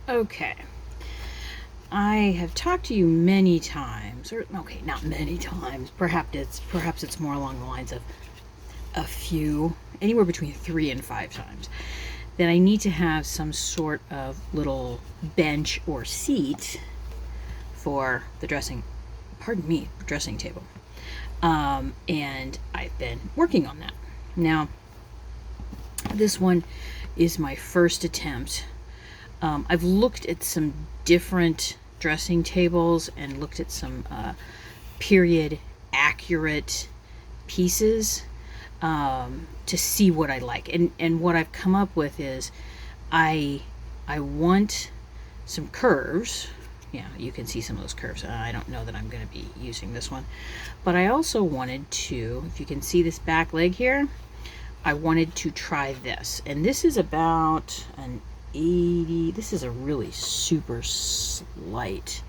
Okay. I have talked to you many times, or okay, not many times. Perhaps it's more along the lines of a few, anywhere between 3 and 5 times, that I need to have some sort of little bench or seat for the dressing table. And I've been working on that. Now, this one is my first attempt. I've looked at some different dressing tables and looked at some period accurate pieces to see what I like. And what I've come up with is I want some curves. Yeah, you can see some of those curves. I don't know that I'm going to be using this one. But I also wanted to, if you can see this back leg here, I wanted to try this. And this is about an 80. This is a really super slight.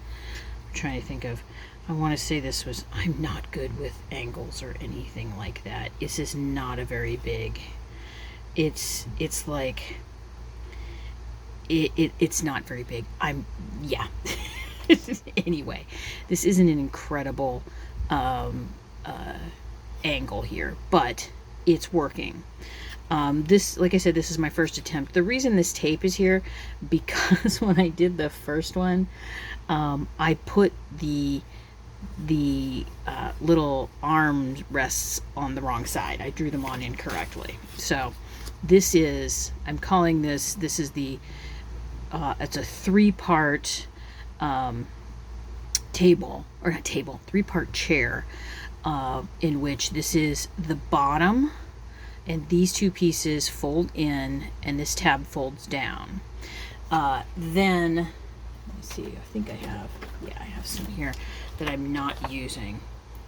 I'm trying to think of, I want to say this was, I'm not good with angles or anything like that. This is not a very big, it's like, it's not very big. Yeah. Anyway, this isn't an incredible angle here, but it's working. This, like I said, this is my first attempt. The reason this tape is here, because when I did the first one, I put the little arm rests on the wrong side. I drew them on incorrectly. So this is, I'm calling this is the, it's a 3-part table, or not table, 3-part chair, in which this is the bottom, and these two pieces fold in, and this tab folds down. Then, let me see, I think I have some here that I'm not using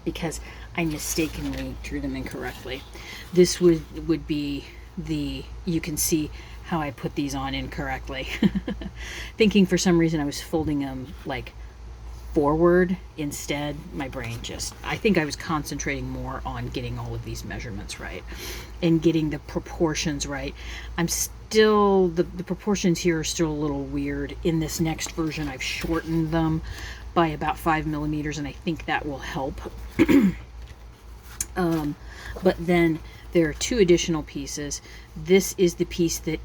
because I mistakenly drew them incorrectly. This would be the, you can see how I put these on incorrectly. Thinking for some reason I was folding them like forward instead. My brain just, I think I was concentrating more on getting all of these measurements right and getting the proportions right. I'm still, the proportions here are still a little weird. In this next version I've shortened them by about 5 millimeters, and I think that will help. But then there are 2 additional pieces. This is the piece that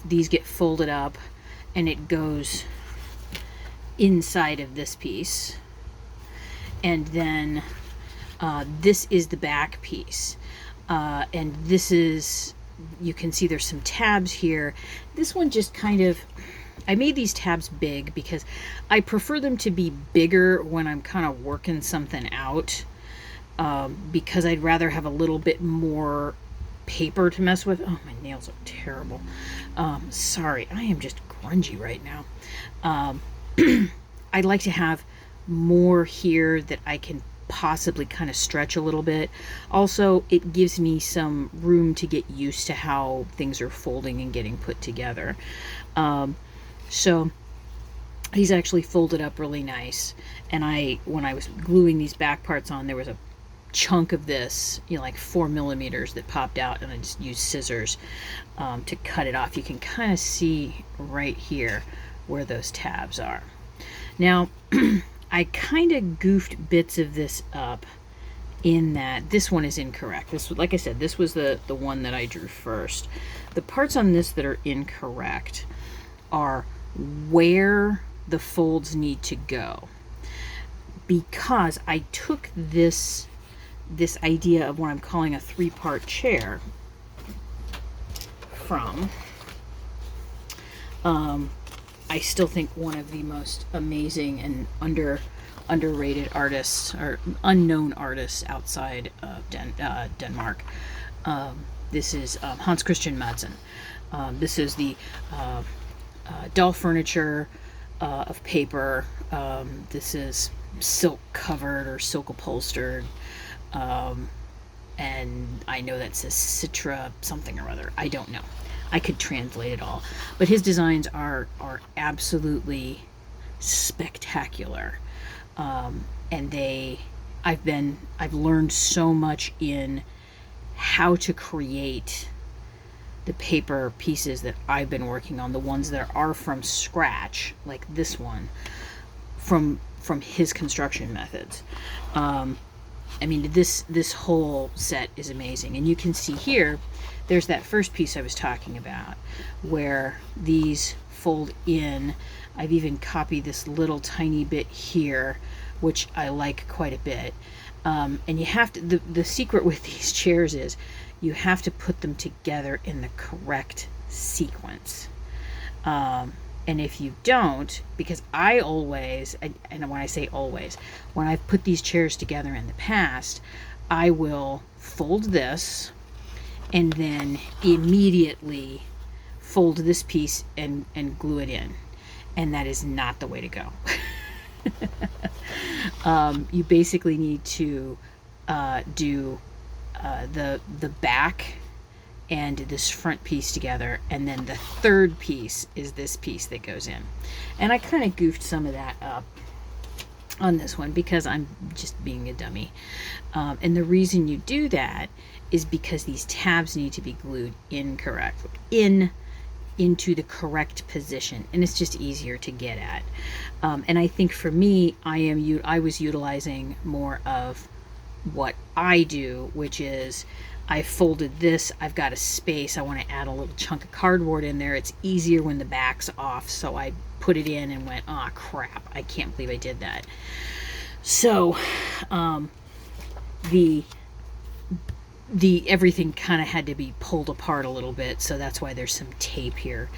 these get folded up and it goes inside of this piece. And then this is the back piece. And this is, you can see there's some tabs here. This one just kind of, I made these tabs big because I prefer them to be bigger when I'm kind of working something out. Because I'd rather have a little bit more paper to mess with. Oh, my nails are terrible. Sorry, I am just grungy right now. I'd like to have more here that I can possibly kind of stretch a little bit. Also, it gives me some room to get used to how things are folding and getting put together. So these actually folded up really nice. And when I was gluing these back parts on, there was a chunk of this, like 4 millimeters that popped out, and I just used scissors to cut it off. You can kind of see right here where those tabs are. Now, I kind of goofed bits of this up in that this one is incorrect. This, like I said, this was the one that I drew first. The parts on this that are incorrect are where the folds need to go, because I took this idea of what I'm calling a 3-part chair from, I still think one of the most amazing and underrated artists, or unknown artists outside of Denmark. This is Hans Christian Madsen. This is the doll furniture of paper. This is silk covered or silk upholstered. And I know that says Citra something or other. I don't know. I could translate it all. But his designs are absolutely spectacular. And I've learned so much in how to create the paper pieces that I've been working on, the ones that are from scratch, like this one, from his construction methods. I mean, this whole set is amazing. And you can see here, there's that first piece I was talking about, where these fold in. I've even copied this little tiny bit here, which I like quite a bit. And you have to, the secret with these chairs is you have to put them together in the correct sequence. And if you don't, because I always, and when I say always, when I've put these chairs together in the past, I will fold this and then immediately fold this piece and glue it in. And that is not the way to go. You basically need to do the back and this front piece together, and then the third piece is this piece that goes in. And I kind of goofed some of that up on this one because I'm just being a dummy. And the reason you do that is because these tabs need to be glued into the correct position, and it's just easier to get at. And I think for me, I was utilizing more of what I do, which is I folded this, I've got a space, I want to add a little chunk of cardboard in there. It's easier when the back's off, so I put it in and went, oh crap, I can't believe I did that. So the everything kind of had to be pulled apart a little bit, so that's why there's some tape here.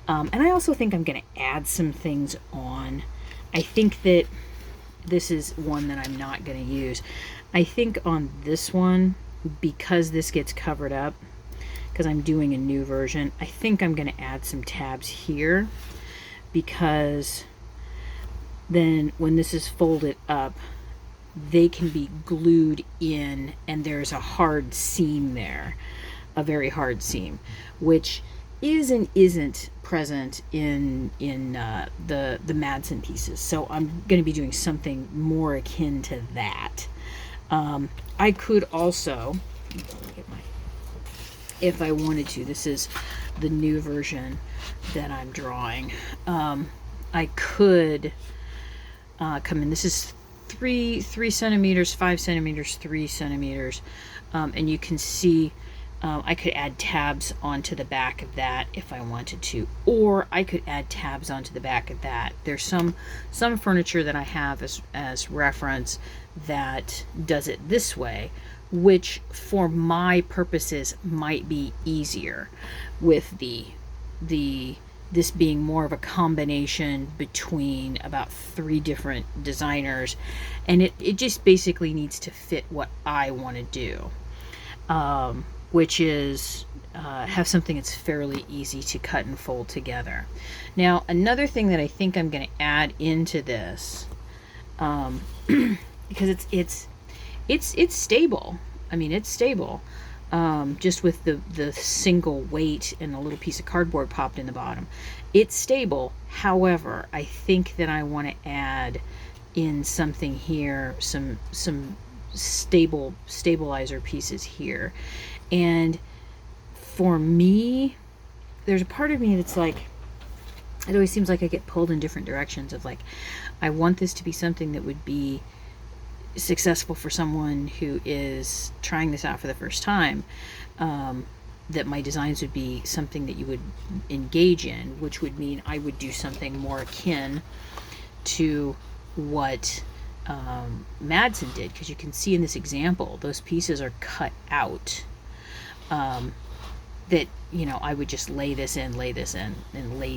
And I also think I'm going to add some things on. I think that this is one that I'm not going to use. I think on this one, because this gets covered up, because I'm doing a new version, I think I'm going to add some tabs here, because then when this is folded up, they can be glued in, and there's a hard seam there, a very hard seam, which is and isn't present in the Madsen pieces. So I'm going to be doing something more akin to that. I could also, if I wanted to, this is the new version that I'm drawing. I could come in. This is 3 centimeters, 5 centimeters, 3 centimeters, and you can see I could add tabs onto the back of that if I wanted to, or I could add tabs onto the back of that. There's some furniture that I have as reference that does it this way, which for my purposes might be easier, with this being more of a combination between about 3 different designers, and it just basically needs to fit what I want to do, which is have something that's fairly easy to cut and fold together. Now, another thing that I think I'm going to add into this, because it's stable. I mean, it's stable. Just with the single weight and a little piece of cardboard popped in the bottom. It's stable. However, I think that I want to add in something here, some stabilizer pieces here. And for me, there's a part of me that's like, it always seems like I get pulled in different directions of like, I want this to be something that would be successful for someone who is trying this out for the first time, that my designs would be something that you would engage in, which would mean I would do something more akin to what Madsen did, because you can see in this example those pieces are cut out, that, you know, I would just lay this in, and lay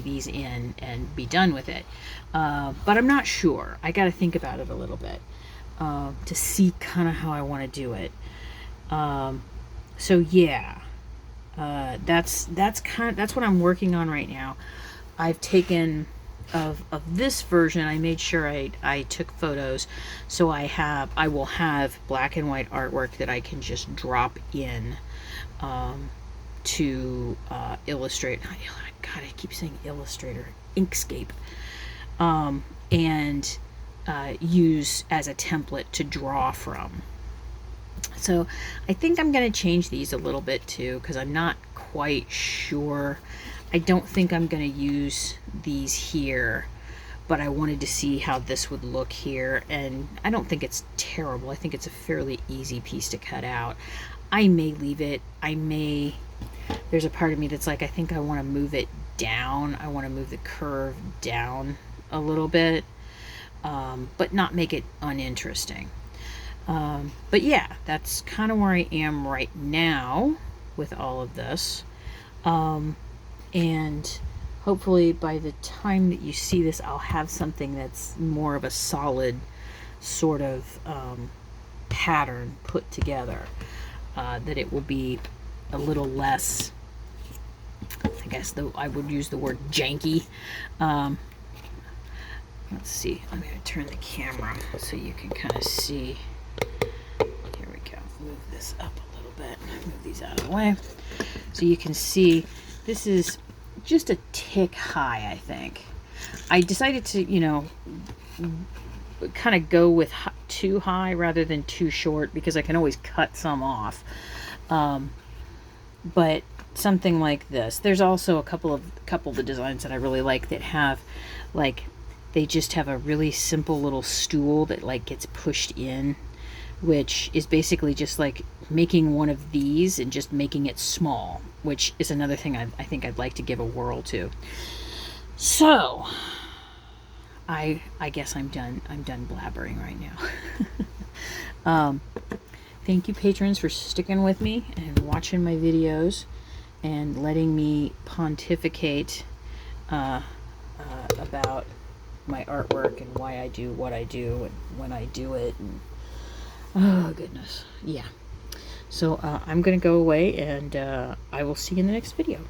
these in and be done with it. But I'm not sure. I got to think about it a little bit to see kind of how I want to do it. So yeah, that's what I'm working on right now. I've taken of this version, I made sure I took photos, so I will have black and white artwork that I can just drop in to illustrate. God, I keep saying Illustrator, Inkscape, and use as a template to draw from. So I think I'm going to change these a little bit too, because I'm not quite sure. I don't think I'm going to use these here, but I wanted to see how this would look here, and I don't think it's terrible. I think it's a fairly easy piece to cut out. I may leave it. There's a part of me that's like, I think I want to move it down. I want to move the curve down a little bit, but not make it uninteresting. But yeah, that's kind of where I am right now with all of this. And hopefully by the time that you see this, I'll have something that's more of a solid sort of pattern put together, that it will be a little less, I guess I would use the word janky. Let's see, I'm going to turn the camera so you can kind of see. Here we go. Move this up a little bit. Move these out of the way so you can see. This is just a tick high, I think. I decided to, kind of go with too high rather than too short, because I can always cut some off. But something like this. There's also a couple of the designs that I really like that have, like, they just have a really simple little stool that like gets pushed in, which is basically just like making one of these and just making it small, which is another thing I think I'd like to give a whirl to. So I guess I'm done blabbering right now. Thank you, patrons, for sticking with me and watching my videos and letting me pontificate about my artwork and why I do what I do and when I do it. And oh goodness, yeah. So I'm gonna go away, and I will see you in the next video.